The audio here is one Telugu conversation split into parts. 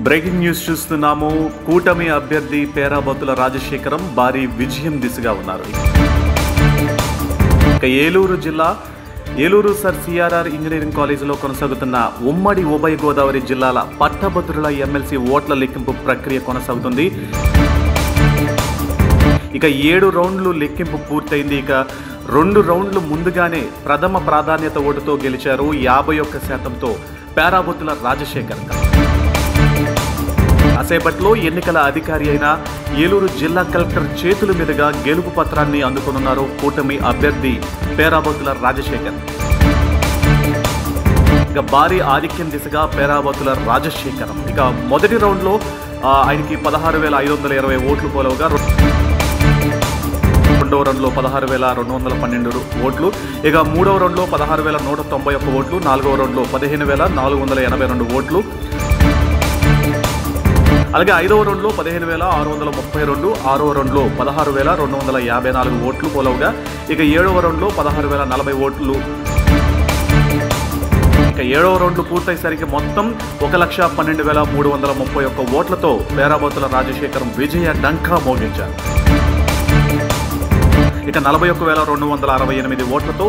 బ్రేకింగ్ న్యూస్ చూస్తున్నాము. కూటమి అభ్యర్థి పేరాబత్తుల రాజశేఖరం భారీ విజయం దిశగా ఉన్నారు. ఇక ఏలూరు జిల్లా ఏలూరు సర్ సిఆర్ఆర్ ఇంజనీరింగ్ కాలేజీలో కొనసాగుతున్న ఉమ్మడి ఉభయ గోదావరి జిల్లాల పట్టభద్రుల ఎమ్మెల్సీ ఓట్ల లెక్కింపు ప్రక్రియ కొనసాగుతుంది. ఇక 7 రౌండ్లు లెక్కింపు పూర్తయింది. ఇక 2 రౌండ్లు ముందుగానే ప్రథమ ప్రాధాన్యత ఓటుతో గెలిచారు 51%తో పేరాబత్తుల రాజశేఖర్. కాసేపట్లో ఎన్నికల అధికారి అయిన ఏలూరు జిల్లా కలెక్టర్ చేతుల మీదుగా గెలుపు పత్రాన్ని అందుకున్నారు కూటమి అభ్యర్థి పేరాబత్తుల రాజశేఖర్. ఇక భారీ ఆధిక్యం దిశగా పేరాబత్తుల రాజశేఖరం ఇక మొదటి రౌండ్లో ఆయనకి 16,520 ఓట్లు పోలవగా రెండవ రౌండ్లో 16,212 ఓట్లు, ఇక మూడవ రౌండ్లో 16,191 ఓట్లు, నాలుగవ రౌండ్లో 15,482 ఓట్లు, అలాగే ఐదవ రౌండ్లో 15,632, ఆరవ రౌండ్లో 16,254 ఓట్లు పోలవగా ఇక ఏడవ రౌండ్లో 16,040 ఓట్లు. ఇక ఏడవ రౌండ్లు పూర్తయ్యేసరికి మొత్తం 1,12,331 ఓట్లతో పేరాబత్తుల రాజశేఖరం విజయ డంకా మోగించారు. ఇక 41,268 ఓట్లతో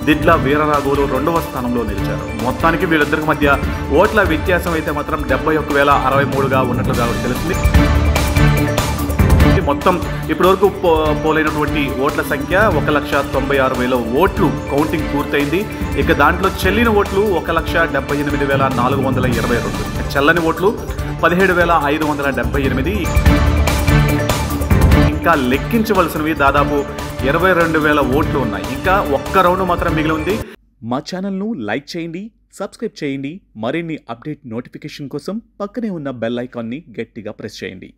దిడ్ల వీరరాఘవులు 2వ స్థానంలో నిలిచారు. మొత్తానికి వీళ్ళిద్దరికి మధ్య ఓట్ల వ్యత్యాసం అయితే మాత్రం 71,063గా ఉన్నట్లుగా తెలుస్తుంది. మొత్తం ఇప్పటివరకు పోలైనటువంటి ఓట్ల సంఖ్య 1,96,000 ఓట్లు కౌంటింగ్ పూర్తయింది. ఇక దాంట్లో చెల్లిన ఓట్లు 1,78,422, చెల్లని ఓట్లు 17,578. ఇంకా లెక్కించవలసినవి దాదాపు 22,000 ఓట్లు ఉన్నాయి. ఇంకా ఒక్క రౌండ్ మాత్రం మిగిలి ఉంది. మా ఛానల్ను లైక్ చేయండి, సబ్స్క్రైబ్ చేయండి. మరిన్ని అప్డేట్ నోటిఫికేషన్ కోసం పక్కనే ఉన్న బెల్ ఐకాన్ని గట్టిగా ప్రెస్ చేయండి.